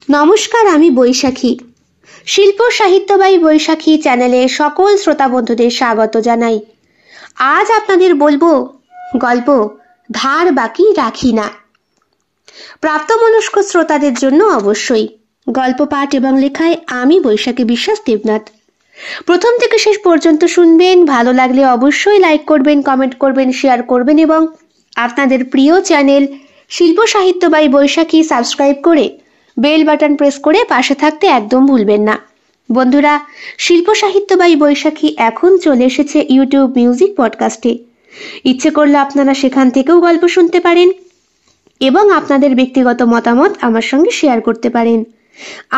নমস্কার, আমি বৈশাখী। শিল্প সাহিত্য বাই বৈশাখী চ্যানেলে সকল শ্রোতা বন্ধুদের স্বাগত জানাই। আজ আপনাদের বলবো গল্প ধার বাকি রাখি না। প্রাপ্তবয়স্ক শ্রোতাদের জন্য অবশ্যই। গল্প পাঠ এবং লেখায় আমি বৈশাখী বিশ্বাস দেবনাথ। প্রথম থেকে শেষ পর্যন্ত শুনবেন। ভালো লাগলে অবশ্যই লাইক করবেন, কমেন্ট করবেন, শেয়ার করবেন এবং আপনাদের প্রিয় চ্যানেল শিল্প সাহিত্য বাই বৈশাখী সাবস্ক্রাইব করে বেল বাটন প্রেস করে পাশে থাকতে একদম ভুলবেন না। বন্ধুরা, শিল্প সাহিত্য বাই বৈশাখী এখন চলে এসেছে ইউটিউব মিউজিক পডকাস্টে। ইচ্ছে করলে আপনারা সেখান থেকেও গল্প শুনতে পারেন এবং আপনাদের ব্যক্তিগত মতামত আমার সঙ্গে শেয়ার করতে পারেন।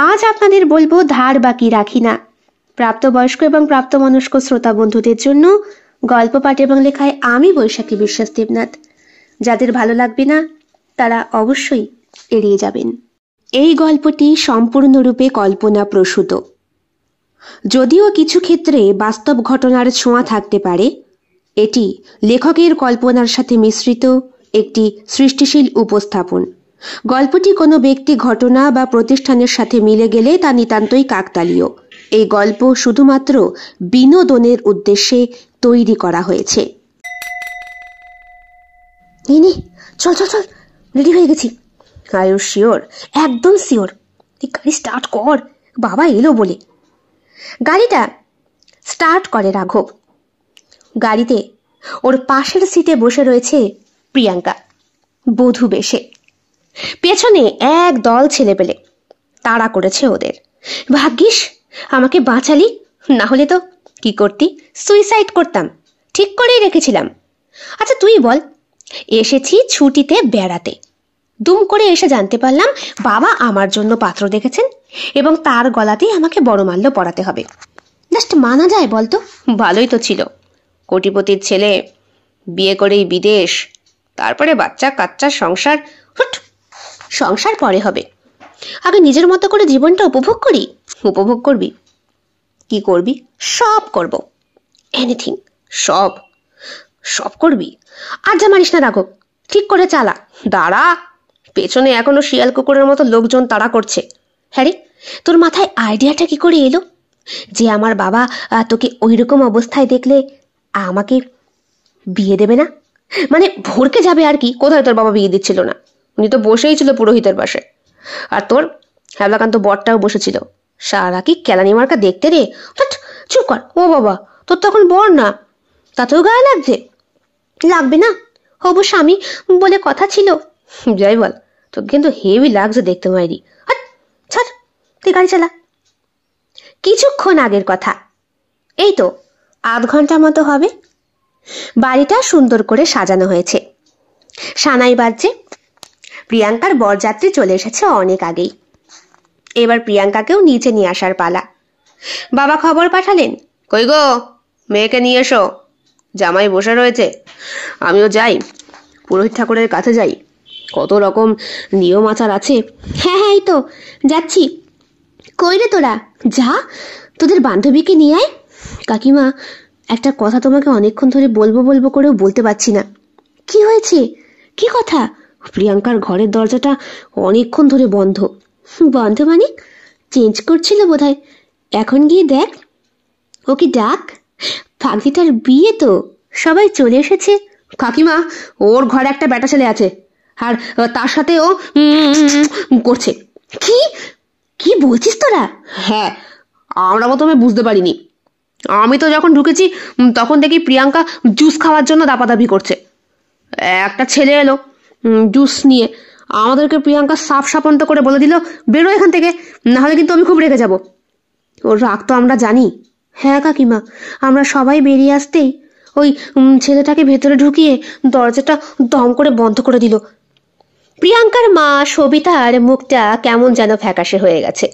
আজ আপনাদের বলবো ধার বাকি রাখি না। প্রাপ্তবয়স্ক এবং প্রাপ্তমনস্ক শ্রোতা বন্ধুদের জন্য গল্প পাঠ এবং লেখায় আমি বৈশাখী বিশ্বাস দেবনাথ। যাদের ভালো লাগবে না তারা অবশ্যই এড়িয়ে যাবেন। এই গল্পটি সম্পূর্ণরূপে কল্পনা প্রসূত, যদিও কিছু ক্ষেত্রে বাস্তব ঘটনার ছোঁয়া থাকতে পারে। এটি লেখকের কল্পনার সাথে মিশ্রিত একটি সৃষ্টিশীল উপস্থাপন। গল্পটি কোনো ব্যক্তি, ঘটনা বা প্রতিষ্ঠানের সাথে মিলে গেলে তা নিতান্তই কাকতালীয়। এই গল্প শুধুমাত্র বিনোদনের উদ্দেশ্যে তৈরি করা হয়েছে। চল চল চল, রেডি হয়ে গেছি। Are you sure? একদম শিওর। তুই গাড়ি স্টার্ট কর, বাবা এলো বলে। গাড়িটা স্টার্ট করে রাঘব। গাড়িতে ওর পাশের সিটে বসে রয়েছে প্রিয়াঙ্কা, বধূ বেশে। পেছনে এক দল ছেলেপেলে তাড়া করেছে ওদের। ভাগ্যিস আমাকে বাঁচালি, না হলে তো কি করতি? সুইসাইড করতাম। ঠিক করেই রেখেছিলাম। আচ্ছা তুই বল, এসেছি ছুটিতে বেড়াতে, দুম করে এসে জানতে পারলাম বাবা আমার জন্য পাত্র দেখেছেন এবং তার গলাতেই আমাকে বড়মাল্য পরাতে হবে। জাস্ট মানা যায় বলতো? ভালোই তো ছিল, কোটিপতির ছেলে, বিয়ে করেই বিদেশ, তারপরে বাচ্চা কাচ্চা, সংসার। সংসার পরে হবে, আগে নিজের মতো করে জীবনটা উপভোগ করি। উপভোগ করবি? কি করবি? সব করব, এনিথিং, সব সব করবি। আড্ডা মারিস না রাঘব, ঠিক করে চালা। দাঁড়া, পেছনে এখনো শিয়াল কুকুরের মতো লোকজন তাড়া করছে। হ্যাঁ রে, তোর মাথায় আইডিয়াটা কি করে এলো যে আমার বাবা তোকে ওইরকম অবস্থায় দেখলে আমাকে বিয়ে দেবে না? মানে ভরকে যাবে আর কি। কোথায় তোর বাবা বিয়ে দিচ্ছিল না? উনি তো বসেই ছিল পুরোহিতের পাশে। আর তোর হ্যাবলাকান্ত বরটাও বসেছিল। সারা কি কেলানি মার্কা দেখতে রে। চুপ কর। ও বাবা, তোর তখন বর না, তাতেও গায়ে লাগছে? লাগবে না, হবু স্বামী বলে কথা ছিল। যাই বল, তোর কিন্তু হেভি লাগছে দেখতে মাইরি। ছাড়, তুই গাড়ি চালা। কিছুক্ষণ আগের কথা, এই তো আধ ঘন্টা মতো হবে। বাড়িটা সুন্দর করে সাজানো হয়েছে, সানাই বাজছে। প্রিয়াঙ্কার বরযাত্রী চলে এসেছে অনেক আগেই। এবার প্রিয়াঙ্কাকেও নিচে নিয়ে আসার পালা। বাবা খবর পাঠালেন, কই গো, মেয়েকে নিয়ে এসো, জামাই বসে রয়েছে। আমিও যাই, পুরোহিত ঠাকুরের কাছে যাই, কত রকম নিয়ম আচার আছে। হ্যাঁ হ্যাঁ, এই তো যাচ্ছি। কই রে তোরা? যা, তোদের বান্ধবীকে নিয়ে আয়। কাকিমা, একটা কথা তোমাকে অনেকক্ষণ ধরে বলবো বলবো করেও বলতে পারছি না। কি হয়েছে? কি কথা? প্রিয়াঙ্কার ঘরের দরজাটা অনেকক্ষণ ধরে বন্ধ। বন্ধ মানে? চেঞ্জ করছিল বোধহয়, এখন গিয়ে দেখ। ওকে ডাক, ভাগ্নিটার বিয়ে তো, সবাই চলে এসেছে। কাকিমা, ওর ঘরে একটা বেটা ছেলে আছে, আর তার সাথে ও করছে। কি কি বলছিস তোরা? হ্যাঁ, আমরা প্রথমে বুঝতে পারিনি। আমি তো যখন ঢুকেছি তখন দেখি প্রিয়াঙ্কা জুস খাওয়ার জন্য দাপাদাপি করছে। একটা ছেলে এলো জুস নিয়ে, আমাদেরকে প্রিয়াঙ্কা সাফ সাপন্ত করে বলে দিল, বেরো এখান থেকে, নাহলে কিন্তু আমি খুব রেগে যাব। ওর রাগ তো আমরা জানি। হ্যাঁ কাকিমা, আমরা সবাই বেরিয়ে আসতেই ওই ছেলেটাকে ভেতরে ঢুকিয়ে দরজাটা দম করে বন্ধ করে দিল। প্রিয়াঙ্কার মা সবিতার মুখটা কেমন যেন ফ্যাকাশে হয়ে গেছে।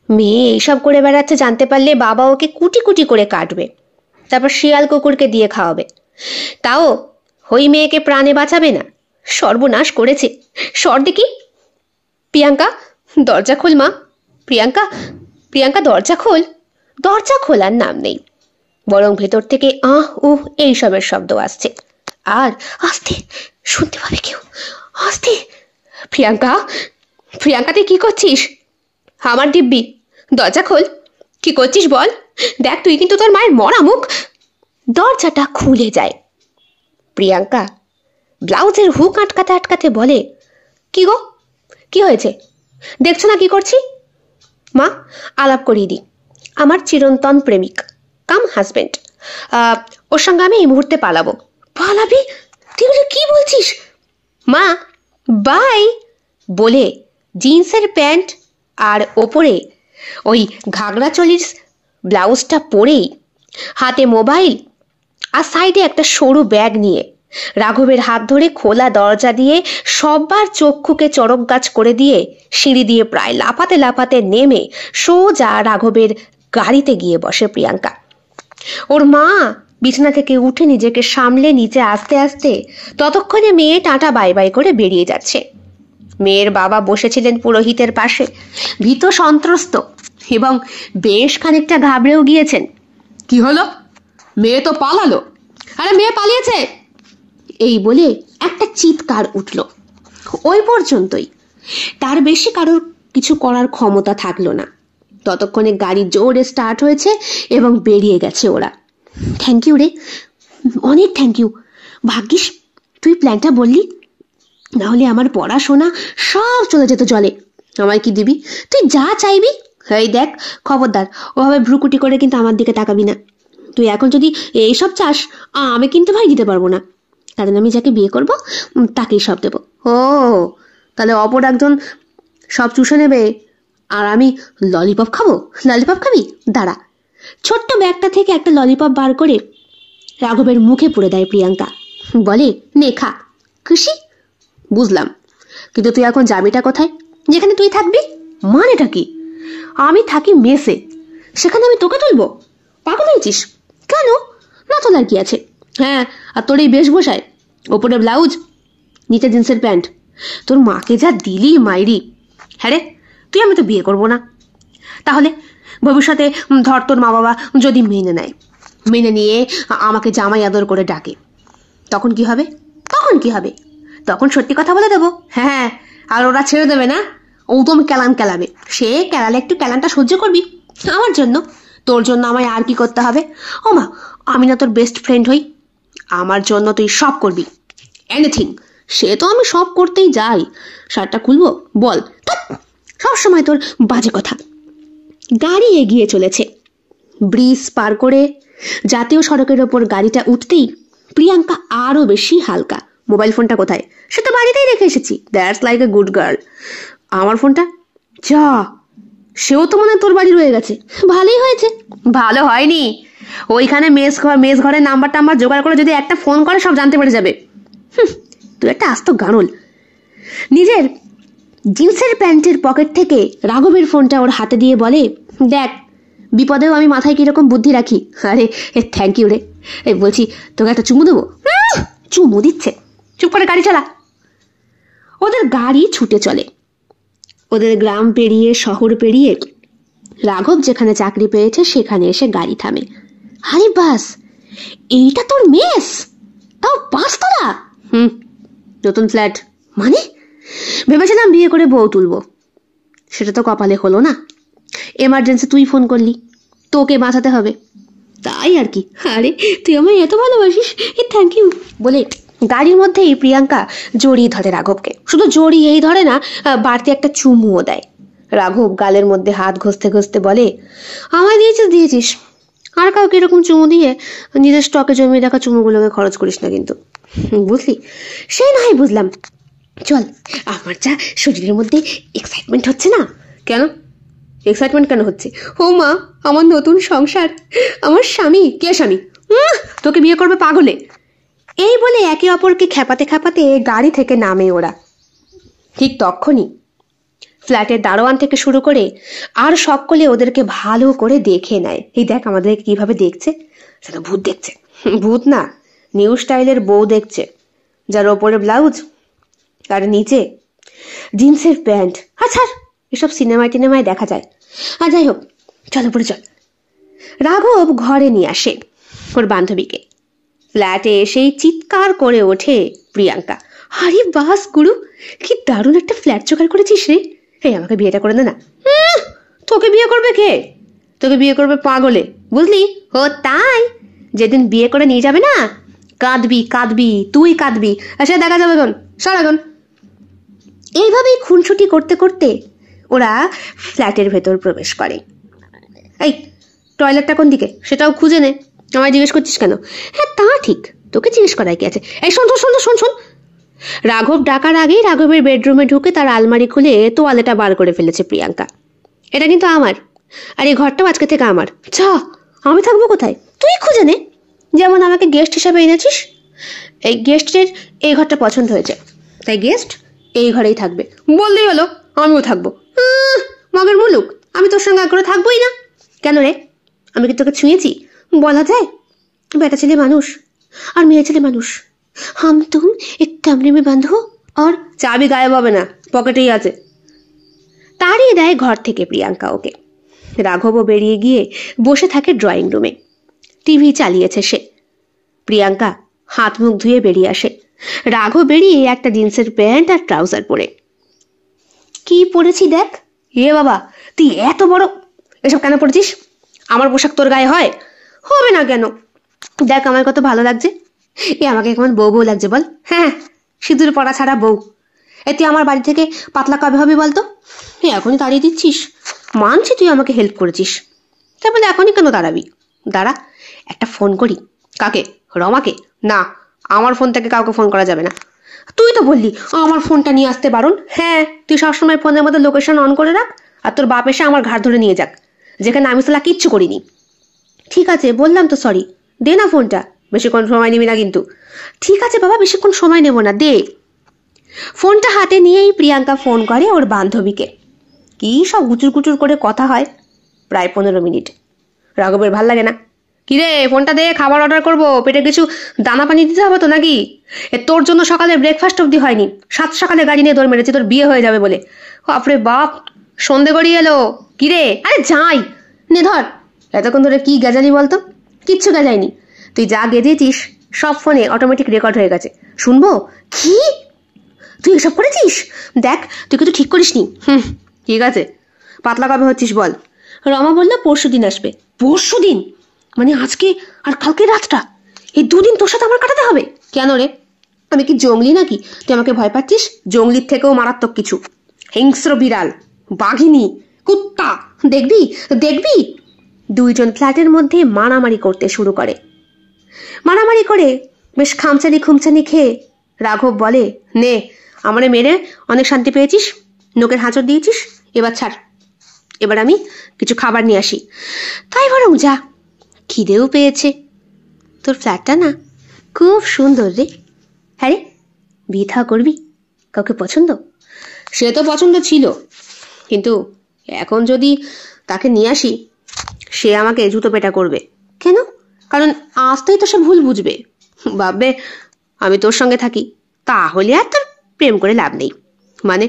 মেয়ে এইসব করে বেড়াচ্ছে জানতে পারলে বাবা ওকে কুটি কুটি করে কাটবে, তারপর শিয়াল কুকুরকে দিয়ে খাওয়াবে। তাও ওই মেয়েকে প্রাণে বাঁচাবে না। সর্বনাশ করেছে। সর দেখি। প্রিয়াঙ্কা, দরজা খোল মা। প্রিয়াঙ্কা, প্রিয়াঙ্কা দরজা খোল। দরজা খোলার নাম নেই, বরং ভেতর থেকে আহ উহ এইসবের শব্দ আসছে। আর আস্তে, শুনতে পাবে কেউ, আস্তে। প্রিয়াঙ্কা, প্রিয়াঙ্কা তুই কি করছিস? আমার দিব্যি, দরজা খোল। কি করছিস বল? দেখ তুই কিন্তু তোর মায়ের মরা মুখ। দরজাটা খুলে যায়। প্রিয়াঙ্কা ব্লাউজের হুক আটকাতে আটকাতে বলে, কি গো, কি হয়েছে? দেখছো না কি করছি? মা, আলাপ করিয়ে দিই। আমার চিরন্তন প্রেমিক কাম হাজবেন্ড, ওর সঙ্গে আমি এই মুহূর্তে পালাবো। পালাবি? তুই কি বলছিস? মা বাই বলে জিন্সের প্যান্ট আর ওপরে ওই ঘাগরা চলির ব্লাউজটা পরেই, হাতে মোবাইল আর সাইডে একটা সরু ব্যাগ নিয়ে রাঘবের হাত ধরে খোলা দরজা দিয়ে সববার চক্ষুকে চড়ক গাছ করে দিয়ে সিঁড়ি দিয়ে প্রায় লাফাতে লাফাতে নেমে সোজা রাঘবের গাড়িতে গিয়ে বসে প্রিয়াঙ্কা। ওর মা বিছানা থেকে উঠে নিজেকে সামলে নিচে আসতে আসতে ততক্ষণে মেয়ে টাটা বাই বাই করে বেরিয়ে যাচ্ছে। মেয়ের বাবা বসেছিলেন পুরোহিতের পাশে, ভীত সন্ত্রস্ত এবং বেশ খানিকটা ঘাবড়েও গিয়েছেন। কি হলো? মেয়ে তো পালালো। আরে মেয়ে পালিয়েছে এই বলে একটা চিৎকার উঠল। ওই পর্যন্তই, তার বেশি কারোর কিছু করার ক্ষমতা থাকলো না। ততক্ষণে গাড়ি জোরে স্টার্ট হয়েছে এবং বেরিয়ে গেছে ওরা। থ্যাংক ইউ রে, অনেক থ্যাংক ইউ। ভাগ্যিস তুই প্ল্যানটা বললি, নাহলে আমার পড়াশোনা সব চলে যেত জলে। আমায় কি দিবি? তুই যা চাইবি। এই দেখ, খবরদার ওভাবে ভ্রুকুটি করে কিন্তু আমার দিকে তাকাবি না। তুই এখন যদি এইসব চাস, আমি কিন্তু ভাই দিতে পারবো না। কারণ আমি যাকে বিয়ে করব তাকেই সব দেবো। ও, তাহলে অপর একজন সব চুষে নেবে আর আমি ললিপপ খাবো? ললিপপ খাবি? দাঁড়া। ছোট্ট ব্যাগটা থেকে একটা ললিপপ বার করে রাঘবের মুখে পুরে দেয় প্রিয়াঙ্কা। বলে, নে খা। খুশি? বুঝলাম, কিন্তু তুই এখন যাবিটা কোথায়? যেখানে তুই থাকবি। মানেটা কি? আমি থাকি মেসে, সেখানে আমি তোকে তুলবো? পাগল হয়েছিস? কেন? না তোলার কি আছে? হ্যাঁ, আর তোর এই বেশভূষায়, ওপরে ব্লাউজ, নিচে জিন্সের প্যান্ট, তোর মাকে যা দিলি মাইরি। হ্যাঁ রে, তুই আমি তো বিয়ে করবো না। তাহলে ভবিষ্যতে ধর তোর মা বাবা যদি মেনে নিয়ে আমাকে জামাই আদর করে ডাকে, তখন কি হবে? তখন সত্যি কথা বলে দেবো। হ্যাঁ, আর ওরা ছেড়ে দেবে না। ঔতম ক্যালান ক্যালাবে, সে ক্যালালে একটু ক্যালানটা সহ্য করবি আমার জন্য। তোর জন্য আমায় আর কি করতে হবে? ও মা, আমি না তোর বেস্ট ফ্রেন্ড হই? আমার জন্য তুই সব করবি, এনিথিং। সে তো আমি সব করতেই যাই। শার্টটা খুলবো? বল। সব সময় তোর বাজে কথা। গাড়ি এগিয়ে চলেছে। ব্রিজ পার করে জাতীয় সড়কের ওপর গাড়িটা উঠতেই প্রিয়াঙ্কা আরো বেশি হালকা। মোবাইল ফোনটা কোথায়? সে তো বাড়িতেই রেখে এসেছি। That's like a good girl. আমার ফোনটা? যা, সেও তো মনে হয় তোর বাড়ি রয়ে গেছে। ভালোই হয়েছে। ভালো হয়নি, ওইখানে মেস ঘরের নাম্বার জোগাড় করে যদি একটা ফোন করে সব জানতে পেরে যাবে। তুই একটা আস্ত গানল। নিজের জিন্সের প্যান্টের পকেট থেকে রাঘবের ফোনটা ওর হাতে দিয়ে বলে, দেখ, বিপদেও আমি মাথায় কিরকম বুদ্ধি রাখি। আরে থ্যাংক ইউ রে। বলছি, তোকে একটা চুমু দেবো। চুমু দিচ্ছে? চুপ করে গাড়ি চালা। ওদের গাড়ি ছুটে চলে। ওদের গ্রাম পেরিয়ে শহর পেরিয়ে রাঘব যেখানে চাকরি পেয়েছে সেখানে এসে গাড়ি থামে। আরে বাস, এইটা তোর মেস? তাও 5 তলা? নতুন ফ্ল্যাট। মানে? ভেবেছিলাম বিয়ে করে বউ তুলবো, সেটা তো কপালে হলো না। এমার্জেন্সি তুই ফোন করলি, তোকে বাঁচাতে হবে, তাই আর কি। আরে তুই আমায় এত ভালোবাসিস, থ্যাংক ইউ বলে গাড়ির মধ্যেই প্রিয়াঙ্কা জড়িয়ে ধরে রাঘবকে। শুধু জড়িয়েই ধরে না, বাড়তি একটা চুমুও দেয়। রাঘব গালের মধ্যে হাত ঘষতে ঘষতে বলে, আমায় দিয়েছিস। আর কাউকে এরকম চুমু দিয়ে নিজের স্টকে জমিয়ে রাখা চুমুগুলোকে খরচ করিস না কিন্তু, বুঝলি? সে নয় বুঝলাম। চল, আমার যা শরীরের মধ্যে এক্সাইটমেন্ট হচ্ছে না। কেন এক্সাইটমেন্ট কেন হচ্ছে? ও মা, আমার নতুন সংসার, আমার স্বামী। কে স্বামী? তোকে বিয়ে করবে পাগলে। এই বলে একে অপরকে খেপাতে খেপাতে গাড়ি থেকে নামে ওরা। ঠিক তখনই ফ্ল্যাটের দারোয়ান থেকে শুরু করে আর সকলে ওদেরকে ভালো করে দেখে নেয়। এই দেখ আমাদেরকে কিভাবে দেখছে, সেটা ভূত দেখছে। ভূত না, নিউ স্টাইলের বউ দেখছে, যার ওপরে ব্লাউজ আর নিচে জিন্সের প্যান্ট। আচ্ছা, এসব সিনেমায় দেখা যায়। আর যাই হোক, চল উপরে চল। রাঘব ঘরে নিয়ে আসে ওর বান্ধবীকে। ফ্ল্যাটে এসেই চিৎকার করে ওঠে প্রিয়াঙ্কা, আরে বাস গুরু, কি দারুণ একটা ফ্ল্যাট জোগাড় করেছিস রে। এই আমাকে বিয়েটা করে দে না। তোকে বিয়ে করবে কে? তোকে বিয়ে করবে পাগলে, বুঝলি? ও তাই? যেদিন বিয়ে করে নিয়ে যাবে না, কাঁদবি কাঁদবি, তুই কাঁদবি, সে দেখা যাবে এখন সারাক্ষণ। এইভাবেই খুনসুটি করতে করতে ওরা ফ্ল্যাটের ভেতর প্রবেশ করে। এই টয়লেটটা কোন দিকে সেটাও খুঁজে নে, আমায় জিজ্ঞেস করছিস কেন? হ্যাঁ তা ঠিক, তোকে জিজ্ঞেস করার কি আছে? এই শোন শোন শোন শোন। রাঘব ডাকার আগেই রাঘবের বেডরুমে ঢুকে তার আলমারি খুলে তোয়ালেটা বার করে ফেলেছে প্রিয়াঙ্কা। এটা কিন্তু আমার, আর এই ঘরটাও আজকে থেকে আমার। যা, আমি থাকবো কোথায়? তুই খুঁজে নে। যেমন আমাকে গেস্ট হিসাবে এনেছিস, এই গেস্টের এই ঘরটা পছন্দ হয়েছে, তাই গেস্ট এই ঘরেই থাকবে বললেই হলো, আমিও থাকবো। মগের মুলুক, আমি তোর সঙ্গে করে থাকবোই না। কেন রে, আমি কি তোকে ছুঁয়েছি? বলা যায় বেটা ছেলে মানুষ আর মেয়ে ছেলে মানুষ, হাম তুম এক কামরে মে বাঁধো। আর চাবি গায়েব হবে না, পকেটেই আছে। তাড়িয়ে দেয় ঘর থেকে প্রিয়াঙ্কা ওকে। রাঘবও বেরিয়ে গিয়ে বসে থাকে ড্রয়িং রুমে, টিভি চালিয়েছে সে। প্রিয়াঙ্কা হাত মুখ ধুয়ে বেরিয়ে আসে। রাঘব বেরিয়ে একটা জিন্সের প্যান্ট আর ট্রাউজার পরে। কি পরেছি দেখ। এ বাবা, তুই এত বড়, এসব কেন পড়েছিস? আমার পোশাক তোর গায়ে হয়? হবে না কেন? দেখ আমার কত ভালো লাগছে। এ আমাকে কেমন বউ বউ লাগছে বল। হ্যাঁ, সিঁদুর পড়া ছাড়া বউ। এ তুই আমার বাড়ি থেকে পাতলা কবে হবে বলতো? এখনই তাড়িয়ে দিচ্ছিস? মানছি তুই আমাকে হেল্প করেছিস, তাই বলে এখনই কেন দাঁড়াবি? দাঁড়া, একটা ফোন করি। কাকে? রমাকে? না, আমার ফোন থেকে কাউকে ফোন করা যাবে না। তুই তো বললি আমার ফোনটা নিয়ে আসতে বারণ। হ্যাঁ, তুই সবসময় ফোনের মধ্যে লোকেশন অন করে রাখ, আর তোর বাপ এসে আমার ঘাট ধরে নিয়ে যাক, যেখানে আমি সালা কিচ্ছু করিনি। ঠিক আছে, বললাম তো সরি, দে না ফোনটা। বেশিক্ষণ সময় নিবি না কিন্তু। ঠিক আছে বাবা, বেশিক্ষণ সময় নেব না, দে। ফোনটা হাতে নিয়েই প্রিয়াঙ্কা ফোন করে ওর বান্ধবীকে। কি সব গুচুর কুচুর করে কথা হয় প্রায় 15 মিনিট। রাঘবের ভাল লাগে না। কিরে, ফোনটা দে, খাবার অর্ডার করবো, পেটে কিছু দানা পানি দিতে হবে তো নাকি? তোর জন্য সকালে ব্রেকফাস্ট অব্দি হয়নি, 7 সকালে গাড়ি নিয়ে দৌড় মেরেছি তোর বিয়ে হয়ে যাবে বলে। বাপরে বাপ, সন্ধে গড়িয়ে এলো। কিরে, আরে যাই নে, ধর। এতক্ষণ ধরে কি গেজালি বলতো? কিচ্ছু গেজাইনি, তুই যা গেজেছিস সব ফোনে অটোমেটিক রেকর্ড হয়ে গেছে, শুনবো। কি, তুই এসব করেছিস? দেখ, তুই কিন্তু ঠিক করিসনি। ঠিক আছে, পাতলা কবে হচ্ছিস বল? রমা বললো পরশুদিন আসবে। পরশুদিন মানে আজকে আর কালকে রাতটা, এই 2 দিন তোর সাথে আমার কাটাতে হবে? কেন রে, আমি কি জঙ্গলি নাকি তুই আমাকে ভয় পাচ্ছিস? জঙ্গলির থেকেও মারাত্মক কিছু, হিংস্র বিড়াল, বাঘিনী, কুত্তা। দেখবি দেখবি। 2 জন ফ্ল্যাটের মধ্যে মারামারি করতে শুরু করে। মারামারি করে বেশ খামচানি খুমচানি খেয়ে রাঘব বলে, নে, আমারে মেরে অনেক শান্তি পেয়েছিস, নোকের হাঁচড় দিয়েছিস, এবার ছাড়, এবার আমি কিছু খাবার নিয়ে আসি। তাই বরং যা, খিদেও পেয়েছে। তোর ফ্ল্যাটটা না খুব সুন্দর রে। হ্যাঁ রে, বিয়ে থা করবি? কাউকে পছন্দ? সে তো পছন্দ ছিল, কিন্তু এখন যদি তাকে নিয়ে আসি, সে আমাকে জুতো পেটা করবে। কেন? কারণ আসতেই তো সে ভুল বুঝবে, ভাববে আমি তোর সঙ্গে থাকি, তাহলে আর তোর প্রেম করে লাভ নেই। মানে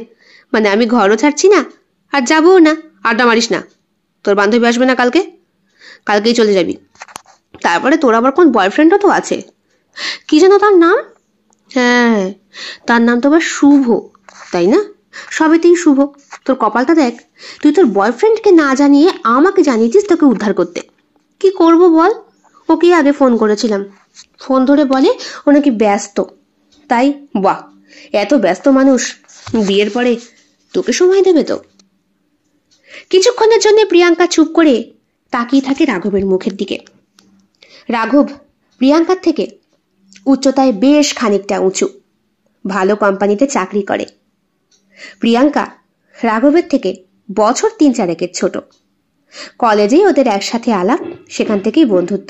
মানে আমি ঘরও ছাড়ছি না আর যাবও না। আড্ডা মারিস না, তোর বান্ধবী আসবে না কালকে, কালকেই চলে যাবি। তারপরে তোর আবার কোন বয়ফ্রেন্ডও তো আছে, কি যেন তার নাম? হ্যাঁ, তার নাম তো আবার শুভ, তাই না? সবেতেই শুভ। তোর কপালটা দেখ, তুই তোর বয়ফ্রেন্ডকে না জানিয়ে আমাকে জানিয়েছিস তোকে উদ্ধার করতে। কি করব বল? ওকে আগে ফোন করেছিলাম, ফোন ধরে বলে ও নাকি ব্যস্ত। তাই? বাহ, এত ব্যস্ত মানুষ বিয়ের পরে তোকে সময় দেবে তো? কিছুক্ষণের জন্য প্রিয়াঙ্কা চুপ করে তাকিয়ে থাকে রাঘবের মুখের দিকে। রাঘব প্রিয়াঙ্কার থেকে উচ্চতায় বেশ খানিকটা উঁচু, ভালো কোম্পানিতে চাকরি করে। প্রিয়াঙ্কা রাঘবের থেকে বছর 3-4 ছোট। কলেজেই ওদের একসাথে আলাপ, সেখান থেকেই বন্ধুত্ব,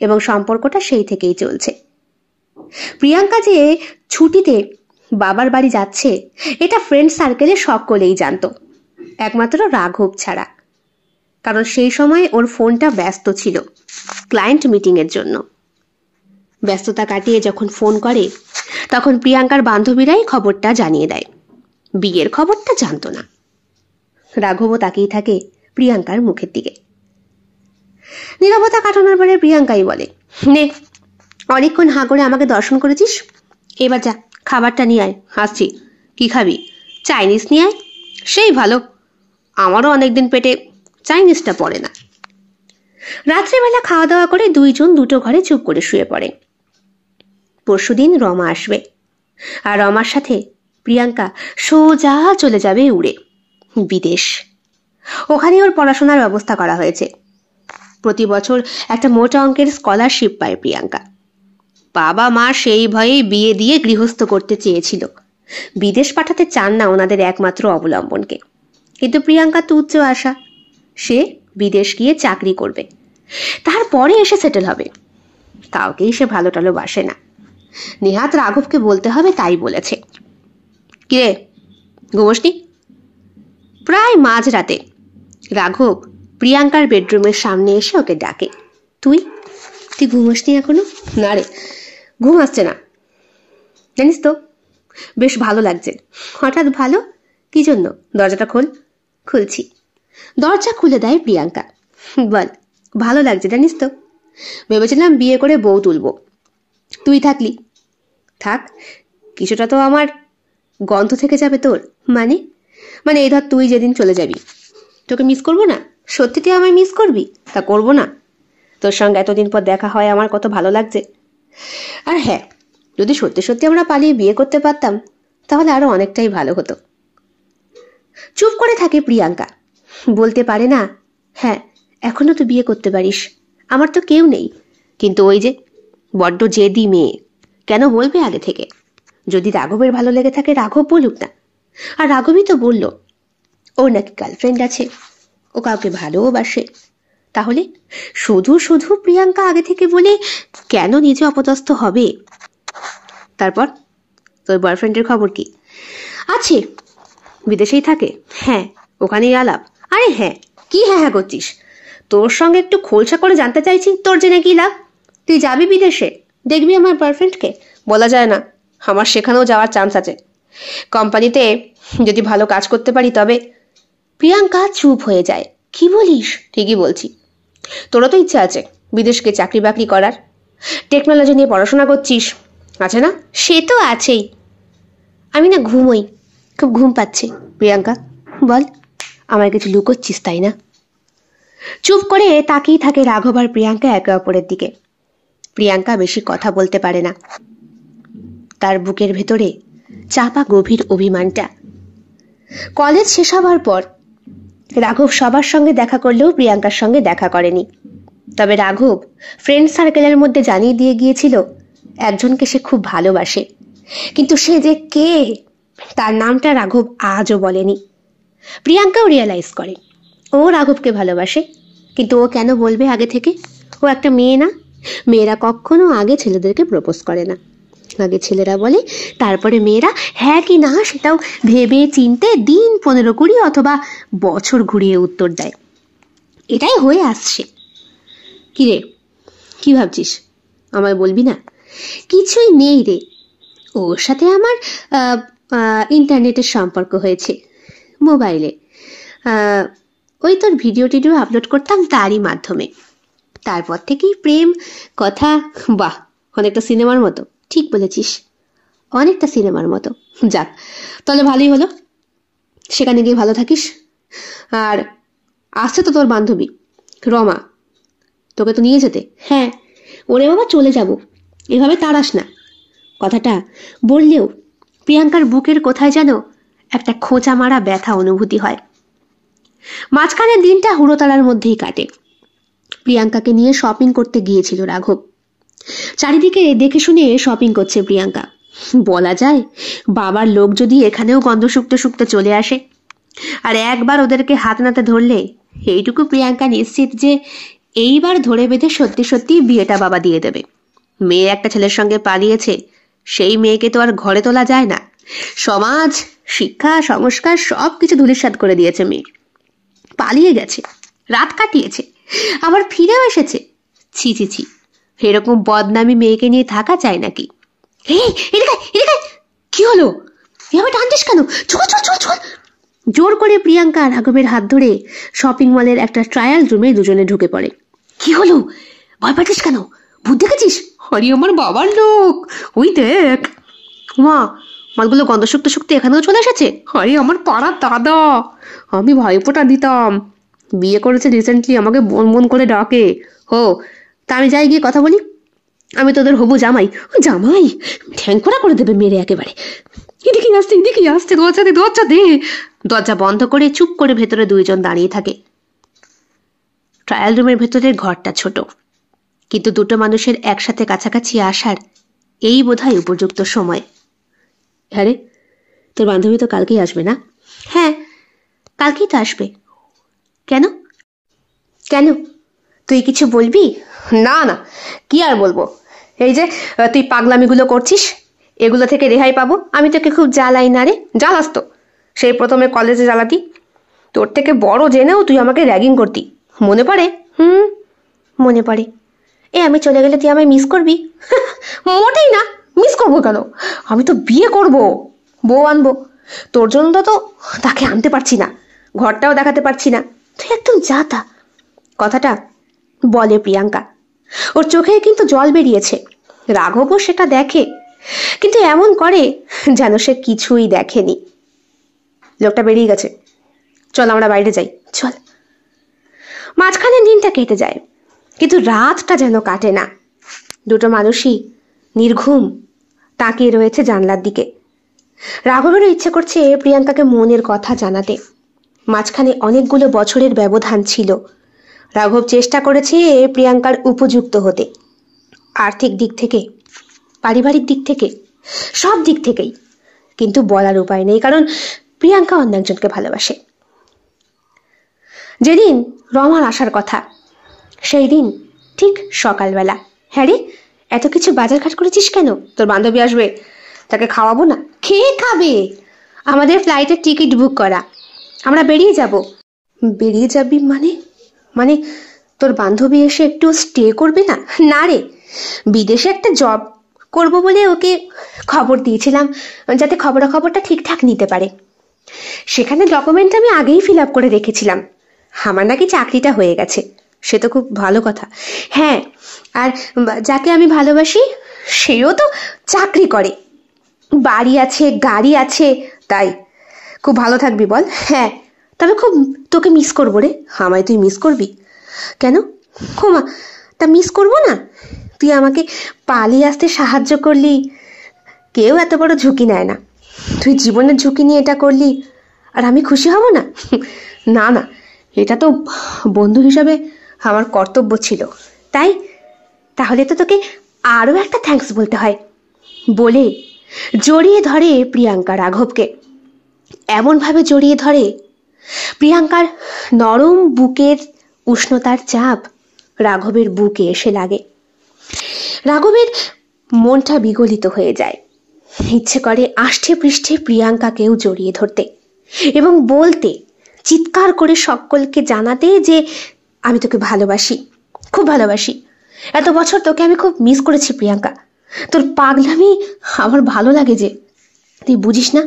এবং সম্পর্কটা সেই থেকেই চলছে। প্রিয়াঙ্কা যে ছুটিতে বাবার বাড়ি যাচ্ছে এটা ফ্রেন্ড সার্কেলে সকলেই জানতো, একমাত্র রাঘব ছাড়া, কারণ সেই সময় ওর ফোনটা ব্যস্ত ছিল ক্লায়েন্ট মিটিং এর জন্য। ব্যস্ততা কাটিয়ে যখন ফোন করে তখন প্রিয়াঙ্কার বান্ধবীরাই খবরটা জানিয়ে দেয়, বিয়ের খবরটা জানতো না। রাঘবও তাকিয়ে থাকে প্রিয়াঙ্কার মুখের দিকে। নীরবতা কাটানোর পরে প্রিয়াঙ্কাই বলে, নে, অনেকক্ষণ হাঁ করে আমাকে দর্শন করেছিস, এবার যা খাবারটা নিয়ে আয়। আসছি। কি খাবি? চাইনিজ নিয়ে আয়, সেই ভালো, আমারও অনেকদিন পেটে চাইনিজটা পড়ে না। রাত্রেবেলা খাওয়া দাওয়া করে দুইজন দুটো ঘরে চুপ করে শুয়ে পড়ে। পরশুদিন রমা আসবে, আর রমার সাথে প্রিয়াঙ্কা সোজা চলে যাবে উড়ে বিদেশ। ওখানে ওর পড়াশোনার ব্যবস্থা করা হয়েছে। প্রতি বছর একটা মোটা অঙ্কের স্কলারশিপ পায় প্রিয়াঙ্কা। বাবা মা সেই ভয়েই বিয়ে দিয়ে গৃহস্থ করতে চেয়েছিল, বিদেশ পাঠাতে চান না ওনাদের একমাত্র অবলম্বনকে। কিন্তু প্রিয়াঙ্কা তুচ্ছ আশা, সে বিদেশ গিয়ে চাকরি করবে, তারপরে এসে সেটেল হবে। কাউকেই সে ভালো টালো বাসে না। নেহাত রাঘবকে বলতে হবে তাই বলেছে। কিরে, ঘুমোসনি? প্রায় মাঝরাতে রাঘব প্রিয়াঙ্কার বেডরুমের সামনে এসে ওকে ডাকে। তুই ঘুমোসনি এখনো? না রে, ঘুম আসছে না। জানিস তো, বেশ ভালো লাগছে। হঠাৎ ভালো? কি জন্য? দরজাটা খোল। খুলছি। দরজা খুলে দেয় প্রিয়াঙ্কা। বল, ভালো লাগছে জানিস তো। ভেবেছিলাম বিয়ে করে বউ তুলব, তুই থাকলি। থাক, কিছুটা তো আমার গন্ধ থেকে যাবে তোর। মানে এই ধর, তুই যেদিন চলে যাবি, তোকে মিস করবো না? সত্যি তুই আমায় মিস করবি? তা করবো না? তোর সঙ্গে এতদিন পর দেখা হয়, আমার কত ভালো লাগছে। আর হ্যাঁ, যদি সত্যি সত্যি আমরা পালিয়ে বিয়ে করতে পারতাম, তাহলে আরো অনেকটাই ভালো হতো। চুপ করে থাকে প্রিয়াঙ্কা, বলতে পারে না, হ্যাঁ এখনো তো বিয়ে করতে পারিস, আমার তো কেউ নেই। কিন্তু ওই যে বড্ড জেদি মেয়ে, কেন বলবে আগে থেকে? যদি রাঘবের ভালো লেগে থাকে, রাঘব বলুক না। আর রাঘবই তো বলল ওর নাকি গার্লফ্রেন্ড আছে, ও কাউকে ভালোবাসে। তাহলে শুধু শুধু প্রিয়াঙ্কা আগে থেকে বলে কেন নিজে অপদস্থ হবে? তারপর তোর বয়ফ্রেন্ডের খবর কি? আছে, বিদেশেই থাকে। হ্যাঁ, ওখানেই আলাপ। আরে হ্যাঁ, কি হ্যাঁ করছিস? তোর সঙ্গে একটু খোলসা করে জানতে চাইছি, তোর জেনে কি লাভ? তুই যাবি বিদেশে, দেখবি আমার বয়ফ্রেন্ডকে? বলা যায় না, আমার সেখানেও যাওয়ার চান্স আছে। কোম্পানিতে যদি ভালো কাজ করতে পারি তবে। প্রিয়াঙ্কা চুপ হয়ে যায়। কি বলিস? ঠিকই বলছি। তোরও তো ইচ্ছা আছে বিদেশকে চাকরি বাকরি করার, টেকনোলজি নিয়ে পড়াশোনা করছিস, আছে না? সে তো আছেই। আমি না ঘুমোই, খুব ঘুম পাচ্ছে। প্রিয়াঙ্কা বল, আমার কিছু লুকোচ্ছিস তাই না? চুপ করে তাকিয়ে থাকে রাঘব আর প্রিয়াঙ্কা একে অপরের দিকে। প্রিয়াঙ্কা বেশি কথা বলতে পারে না, তার বুকের ভেতরে চাপা গভীর অভিমানটা। কলেজ শেষ হবার পর রাঘব সবার সঙ্গে দেখা করলেও প্রিয়াঙ্কার সঙ্গে দেখা করেনি। তবে রাঘব ফ্রেন্ড সার্কেলের মধ্যে জানিয়ে দিয়ে গিয়েছিল একজনকে সে খুব ভালোবাসে, কিন্তু সে যে কে তার নামটা রাঘব আজও বলেনি। প্রিয়াঙ্কাও রিয়েলাইজ করে ও রাঘবকে ভালোবাসে, কিন্তু ও কেন বলবে আগে থেকে? ও একটা মেয়ে না? মেয়েরা কখনো আগে ছেলেদেরকে প্রপোজ করে না। আগে ছেলেরা বলে, তারপরে মেয়েরা হ্যাঁ কি না সেটাও ভেবে চিনতে দিন 15-20 অথবা বছর ঘুরিয়ে উত্তর দেয়। এটাই হয়ে আসছে। কিরে, কি ভাবছিস? আমায় বলবি না? কিছুই নেই রে, ওর সাথে আমার ইন্টারনেটের সম্পর্ক হয়েছে, মোবাইলে। ওই তোর ভিডিও টিডিও আপলোড করতাম তারই মাধ্যমে। তারপর থেকেই প্রেম কথা। বাহ, অনেকটা সিনেমার মতো। ঠিক বলেছিস, অনেকটা সিনেমার মতো। যাক, তাহলে ভালোই হলো, সেখানে গিয়ে ভালো থাকিস। আর আসছে তো তোর বান্ধবী রমা, তোকে তো নিয়ে যেতে। হ্যাঁ, ওরে বাবা চলে যাব, এভাবে তাড়াস না। কথাটা বললেও প্রিয়াঙ্কার বুকের কোথায় যেন একটা খোঁচা মারা ব্যথা অনুভূতি হয়। মাঝখানের দিনটা হুড়োতাড়ার মধ্যেই কাটে। প্রিয়াঙ্কাকে নিয়ে শপিং করতে গিয়েছিল রাঘব। চারিদিকে দেখে শুনে শপিং করছে প্রিয়াঙ্কা। বলা যায়, বাবার লোক যদি এখানেও গন্ধ শুকতে শুকতে চলে আসে, আর একবার ওদেরকে হাত নাতে ধরলে, এইটুকু প্রিয়াঙ্কা নিশ্চিত যে এইবার ধরে বেঁধে সত্যি সত্যি বিয়েটা বাবা দিয়ে দেবে। মেয়ে একটা ছেলের সঙ্গে পালিয়েছে, সেই মেয়েকে তো আর ঘরে তোলা যায় না। সমাজ, শিক্ষা, সংস্কার সবকিছু ধূলিসাৎ করে দিয়েছে মেয়ে। পালিয়ে গেছে, রাত কাটিয়েছে, আবার ফিরেও এসেছে। ছি ছি ছি, এরকম বদনামি মেয়েকে নিয়ে থাকা চায় নাকি? কি হলো? এভাবে টানছিস কেন? চল চল চল চল। জোর করে প্রিয়াঙ্কা রাঘবের হাত ধরে শপিং মলের একটা ট্রায়াল রুমে দুজনে ঢুকে পড়ে। কি হলো? ভয় পাচ্ছিস কেন? ভূত দেখেছিস? আরে আমার বাবার লোক, ওই দেখ। মা, মালগুলো গন্ধ শুকতে শুকতে এখানেও চলে এসেছে। আরে আমার পাড়ার দাদা, আমি ভাইফোঁটা দিতাম, বিয়ে করেছে রিসেন্টলি, আমাকে বোন বোন করে ডাকে। ও তা আমি যাই গিয়ে কথা বলি। আমি তোদের হবু জামাই। জামাই ঠ্যাংকড়া করে দেবে মেরে একেবারে। এদিকে আসতে দরজা দে, দরজা দে। দরজা বন্ধ করে চুপ করে ভেতরে দুইজন দাঁড়িয়ে থাকে। ট্রায়াল রুমের ভেতরের ঘরটা ছোট, কিন্তু দুটো মানুষের একসাথে কাছাকাছি আসার এই বোধহয় উপযুক্ত সময়। আরে তোর বান্ধবী তো কালকেই আসবে না? হ্যাঁ কালকেই তো আসবে। কেন কেন তুই কিছু বলবি? না না, কি আর বলবো, এই যে তুই পাগলামিগুলো করছিস, এগুলো থেকে রেহাই পাবো। আমি তোকে খুব জ্বালাই না রে? জ্বালাস তো, সেই প্রথমে কলেজে জ্বালাতি। তোর থেকে বড় জেনেও তুই আমাকে র্যাগিং করতি, মনে পড়ে? মনে পড়ে। আমি চলে গেলে তুই আমায় মিস করবি? মোটেই না, মিস করবো কেন? আমি তো বিয়ে করব, বউ আনবো। তোর জন্য তো তাকে আনতে পারছি না, ঘরটাও দেখাতে পারছি না। তুই একদম যা তা। কথাটা বলে প্রিয়াঙ্কা। ওর চোখে কিন্তু জল বেরিয়েছে। রাঘবও সেটা দেখে, কিন্তু এমন করে যেন সে কিছুই দেখেনি। লোকটা বেরিয়ে গেছে, চল আমরা বাইরে যাই, চল। মাঝখানে দিনটা কেটে যায়, কিন্তু রাতটা যেন কাটে না। দুটো মানুষই নির্ঘুম তাকিয়ে রয়েছে জানলার দিকে। রাঘবেরও ইচ্ছে করছে প্রিয়াঙ্কাকে মনের কথা জানাতে। মাঝখানে অনেকগুলো বছরের ব্যবধান ছিল। রাঘব চেষ্টা করেছে প্রিয়াঙ্কার উপযুক্ত হতে, আর্থিক দিক থেকে, পারিবারিক দিক থেকে, সব দিক থেকেই, কিন্তু বলার উপায় নেই, কারণ প্রিয়াঙ্কা অন্য একজনকে ভালোবাসে। যেদিন রমার আসার কথা, সেই দিন ঠিক সকালবেলা। হ্যাঁ রে, এত কিছু বাজারঘাট করেছিস কেন? তোর বান্ধবী আসবে, তাকে খাওয়াবো না? খেয়ে খাবে। আমাদের ফ্লাইটের টিকিট বুক করা, আমরা বেরিয়ে যাব। বেরিয়ে যাবি মানে? মানে তোর বান্ধবী এসে একটু স্টে করবে না? না রে, বিদেশে একটা জব করব বলে ওকে খবর দিয়েছিলাম, যাতে খবরাখবরটা ঠিকঠাক নিতে পারে। সেখানে ডকুমেন্ট আমি আগেই ফিল আপ করে রেখেছিলাম। আমার নাকি চাকরিটা হয়ে গেছে। সে তো খুব ভালো কথা। হ্যাঁ, আর যাকে আমি ভালোবাসি সেও তো চাকরি করে, বাড়ি আছে, গাড়ি আছে। তাই খুব ভালো থাকবি বল? হ্যাঁ, তবে খুব তোকে মিস করবো রে। আমায় তুই মিস করবি কেন? মা, তা মিস করবো না? তুই আমাকে পালিয়ে আসতে সাহায্য করলি, কেউ এত বড় ঝুঁকি নেয় না। তুই জীবনের ঝুঁকি নিয়ে এটা করলি, আর আমি খুশি হব না? না না, এটা তো বন্ধু হিসাবে আমার কর্তব্য ছিল। তাই তাহলে তো তোকে আরও একটা থ্যাঙ্কস বলতে হয়। বলে জড়িয়ে ধরে প্রিয়াঙ্কা রাঘবকে। এমনভাবে জড়িয়ে ধরে, প্রিয়াঙ্কার নরম বুকের উষ্ণতার চাপ রাঘবের বুকে এসে লাগে। রাঘবের মনটা বিগলিত হয়ে যায়। ইচ্ছে করে আষ্টে পৃষ্ঠে প্রিয়াঙ্কাকেও জড়িয়ে ধরতে এবং বলতে, চিৎকার করে সকলকে জানাতে যে আমি তোকে ভালোবাসি, খুব ভালোবাসি। এত বছর তোকে আমি খুব মিস করেছি প্রিয়াঙ্কা। তোর পাগলামি আমার ভালো লাগে যে, তুই বুঝিস না।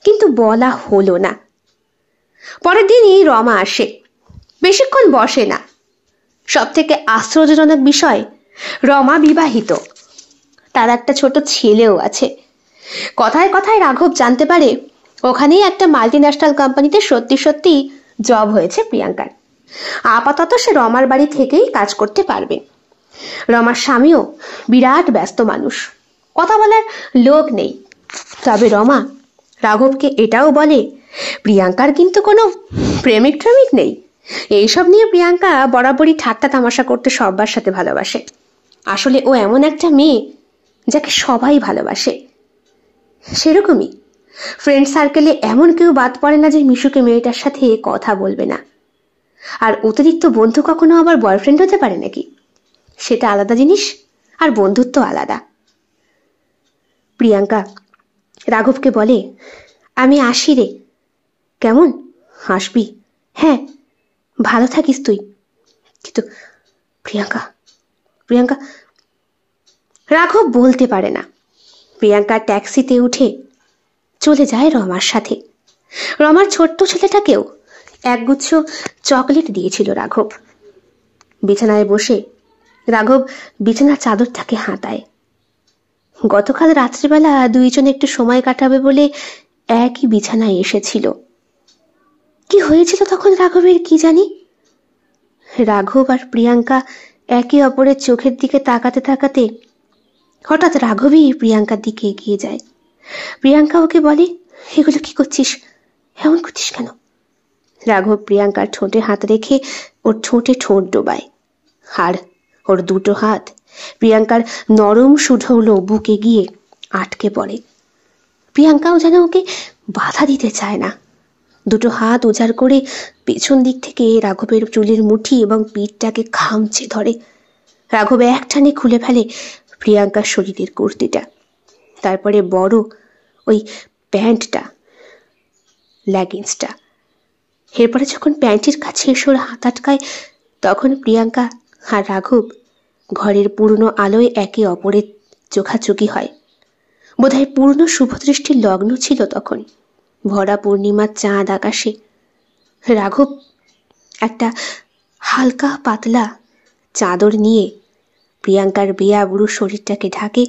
কিন্তু বলা হলো না। পরের দিনই রমা আসে, বেশিক্ষণ বসে না। সব থেকে আশ্চর্যজনক বিষয়, রমা বিবাহিত, তার একটা ছোট ছেলেও আছে। কথায় কথায় রাঘব জানতে পারে ওখানেই একটা মাল্টিন্যাশনাল কোম্পানিতে সত্যি সত্যি জব হয়েছে প্রিয়াঙ্কার। আপাতত সে রমার বাড়ি থেকেই কাজ করতে পারবে। রমার স্বামীও বিরাট ব্যস্ত মানুষ, কথা বলার লোক নেই। তবে রমা রাঘবকে এটাও বলে, প্রিয়াঙ্কার কিন্তু কোনো প্রেমিক ট্রেমিক নেই। এইসব নিয়ে প্রিয়াঙ্কা বরাবরই ঠাট্টা তামাশা করতে সবার সাথে ভালোবাসে। আসলে ও এমন একটা মেয়ে যাকে সবাই ভালোবাসে। সেরকমই ফ্রেন্ড সার্কেলে এমন কেউ বাদ পড়ে না যে মিশুকে মেয়েটার সাথে কথা বলবে না। আর অতিরিক্ত বন্ধু কখনো আবার বয়ফ্রেন্ড হতে পারে নাকি? সেটা আলাদা জিনিস, আর বন্ধুত্ব আলাদা। প্রিয়াঙ্কা রাঘবকে বলে, আমি আসি রে। কেমন? আসবি? হ্যাঁ, ভালো থাকিস তুই। কিন্তু প্রিয়াঙ্কা প্রিয়াঙ্কা রাঘব বলতে পারে না। প্রিয়াঙ্কা ট্যাক্সিতে উঠে চলে যায় রমার সাথে। রমার ছোট্ট ছেলেটাকেও একগুচ্ছ চকলেট দিয়েছিল রাঘব। বিছানায় বসে রাঘব বিছানার চাদরটাকে হাতায়। গতকাল রাত্রিবেলা দুইজনে একটু সময় কাটাবে বলে একই বিছানায় এসেছিল। কি হয়েছিল তখন রাঘবের কি জানি। রাঘব আর প্রিয়াঙ্কা একে অপরের চোখের দিকে তাকাতে তাকাতে হঠাৎ রাঘবই প্রিয়াঙ্কার দিকে এগিয়ে যায়। প্রিয়াঙ্কা ওকে বলে, এগুলো কি করছিস, এমন করছিস কেন? রাঘব প্রিয়াঙ্কার ঠোঁটে হাত রেখে ওর ঠোঁটে ঠোঁট ডোবায়, আর ওর দুটো হাত প্রিয়াঙ্কার নরম সুঢৌল বুকে গিয়ে আটকে পড়ে। প্রিয়াঙ্কাও যেন ওকে বাধা দিতে চায় না, দুটো হাত উজাড় করে পেছন দিক থেকে রাঘবের চুলের মুঠি এবং পিঠটাকে খামচে ধরে। রাঘব এক টানে খুলে ফেলে প্রিয়াঙ্কার শরীরের কুর্তিটা, তারপরে বড় ওই প্যান্টটা, লেগিংসটা। এরপরে যখন প্যান্টের কাছে এসে ওর হাত আটকায়, তখন প্রিয়াঙ্কা আর রাঘব ঘরের পুরনো আলোয় একে অপরের চোখাচোখি হয়। বোধহয় পূর্ণ শুভদৃষ্টির লগ্ন ছিল তখন, ভরা পূর্ণিমার চাঁদ আকাশে। রাঘব একটা হালকা পাতলা চাদর নিয়ে প্রিয়াঙ্কার বেয়া বুড়ো শরীরটাকে ঢাকে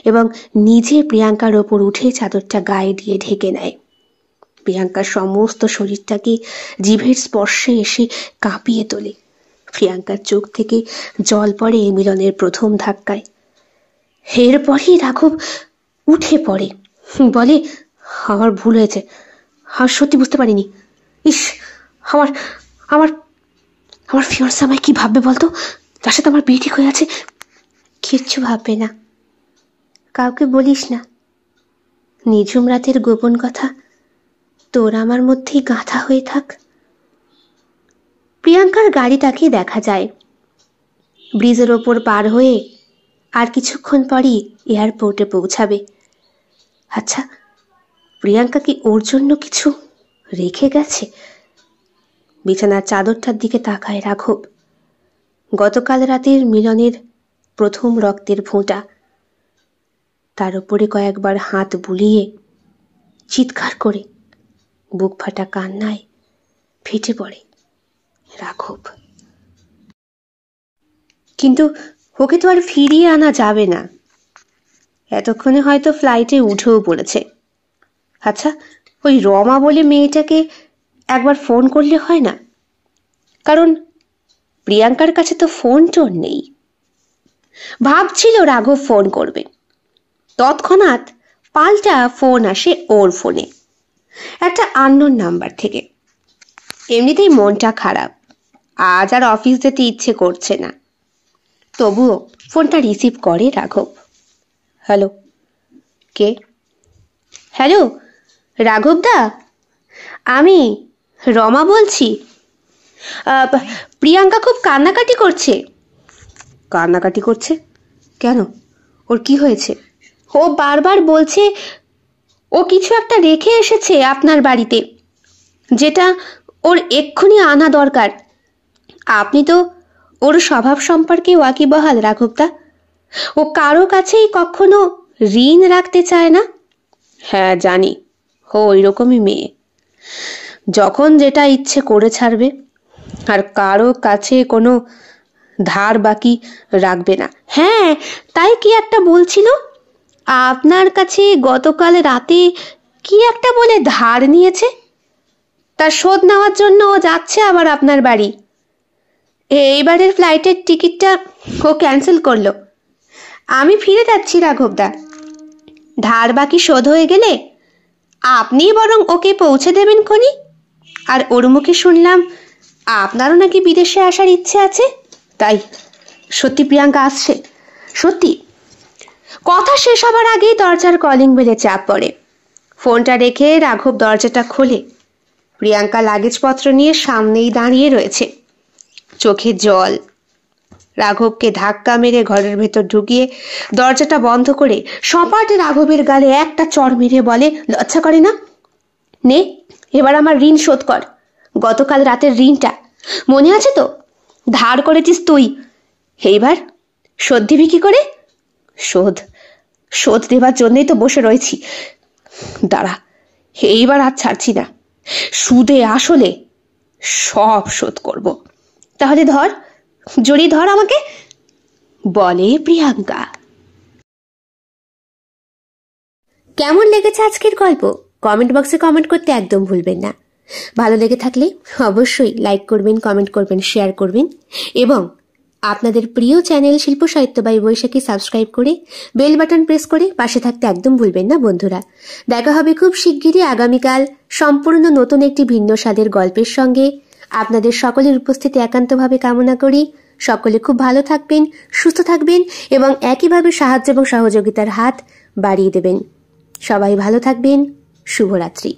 এবং নিজে প্রিয়াঙ্কার ওপর উঠে চাদরটা গায়ে দিয়ে ঢেকে নেয়। প্রিয়াঙ্কার সমস্ত শরীরটাকে জিভের স্পর্শে এসে কাঁপিয়ে তোলে। প্রিয়াঙ্কার চোখ থেকে জল পড়ে মিলনের প্রথম ধাক্কায়। এরপরই রাঘব উঠে পড়ে, বলে, আমার ভুল হয়েছে, আর সত্যি বুঝতে পারিনি। ইস, আমার আমার আমার ফিয়ান্সে আমায় কি ভাববে বলতো? তার সাথে আমার বিয়ে ঠিক হয়ে আছে। কিচ্ছু ভাববে না, কাউকে বলিস না। নিঝুম রাতের গোপন কথা তোর আমার মধ্যেই গাঁথা হয়ে থাক। প্রিয়াঙ্কার গাড়িটাকে দেখা যায় ব্রিজের ওপর পার হয়ে আর কিছুক্ষণ পরই এয়ারপোর্টে পৌঁছাবে। আচ্ছা, প্রিয়াঙ্কা কি ওর জন্য কিছু রেখে গেছে? বিছানার চাদরটার দিকে তাকায় রাঘব। গতকাল রাতের মিলনের প্রথম রক্তের ফোঁটা, তার উপরে কয়েকবার হাত বুলিয়ে চিৎকার করে বুক ফাটা কান্নায় ফেটে পড়ে রাঘব। কিন্তু ওকে তো আর ফিরিয়ে আনা যাবে না, এতক্ষণে হয়তো ফ্লাইটে উঠেও পড়েছে। আচ্ছা, ওই রমা বলে মেয়েটাকে একবার ফোন করলে হয় না? কারণ প্রিয়াঙ্কার কাছে তো ফোন টোন নেই। ভাবছিল রাঘব ফোন করবে, তৎক্ষণাৎ পাল্টা ফোন আসে ওর ফোনে, একটা আননোন নাম্বার থেকে। এমনিতেই মনটা খারাপ, আজ আর অফিস যেতে ইচ্ছে করছে না, তবুও ফোনটা রিসিভ করে রাঘব। হ্যালো, কে? হ্যালো রাঘব দা, আমি রমা বলছি। প্রিয়াঙ্কা খুব কান্নাকাটি করছে। কান্নাকাটি করছে কেন? ওর কি হয়েছে? ও বারবার বলছে ও কিছু একটা রেখে এসেছে আপনার বাড়িতে, যেটা ওর এক্ষুনি আনা দরকার। আপনি তো ওর স্বভাব সম্পর্কে ওয়াকিবহাল রাঘবদা, ও কারো কাছেই কখনো ঋণ রাখতে চায় না। হ্যাঁ জানি, ও ওইরকমই মেয়ে, যখন যেটা ইচ্ছে করে ছাড়বে, আর কারো কাছে কোনো ধার বাকি রাখবে না। হ্যাঁ, তাই কি একটা বলছিল আপনার কাছে গতকাল রাতে কি একটা বলে ধার নিয়েছে, তার শোধ নেওয়ার জন্য ও যাচ্ছে আবার আপনার বাড়ি। এইবারের ফ্লাইটের টিকিটটা ও ক্যান্সেল করলো। আমি ফিরে যাচ্ছি রাঘবদা, ধার বাকি শোধ হয়ে গেলে আপনি বরং ওকে পৌঁছে দেবেন খনি। আর ওর মুখে শুনলাম আপনারও নাকি বিদেশে আসার ইচ্ছে আছে। তাই সত্যি প্রিয়াঙ্কা আসছে? সত্যি? কথা শেষ হবার আগেই দরজার কলিং বেলে চাপ পড়ে। ফোনটা রেখে রাঘব দরজাটা খোলে। প্রিয়াঙ্কা লাগেজপত্র নিয়ে সামনেই দাঁড়িয়ে রয়েছে, চোখে জল। রাঘবকে ধাক্কা মেরে ঘরের ভেতর ঢুকিয়ে দরজাটা বন্ধ করে সপাটে রাঘবের গালে একটা চড় মেরে বলে, লজ্জা করে না? নে, এবার আমার ঋণ শোধ কর। গতকাল রাতের ঋণটা মনে আছে তো? ধার করেছিস তুই, এইবার শোধ দিবি কি করে? শোধ দেবার জন্যই তো বসে রয়েছি, দাঁড়া, এইবার আর ছাড়ছি না, সুদে আসলে সব শোধ করব। তাহলে ধর, জড়িয়ে ধর আমাকে, বলে প্রিয়াঙ্কা। কেমন লেগেছে আজকের গল্প? কমেন্ট বক্সে কমেন্ট করতে একদম ভুলবেন না। ভালো লেগে থাকলে অবশ্যই লাইক করবেন, কমেন্ট করবেন, শেয়ার করবেন এবং আপনাদের প্রিয় চ্যানেল শিল্প সাহিত্য বাই বৈশাখী সাবস্ক্রাইব করে বেল বাটন প্রেস করে পাশে থাকতে একদম ভুলবেন না বন্ধুরা। দেখা হবে খুব শিগগিরই আগামীকাল সম্পূর্ণ নতুন একটি ভিন্ন স্বাদের গল্পের সঙ্গে। আপনাদের সকলের উপস্থিতি একান্তভাবে কামনা করি। সকলে খুব ভালো থাকবেন, সুস্থ থাকবেন এবং একইভাবে সাহায্য এবং সহযোগিতার হাত বাড়িয়ে দেবেন। সবাই ভালো থাকবেন। শুভরাত্রি।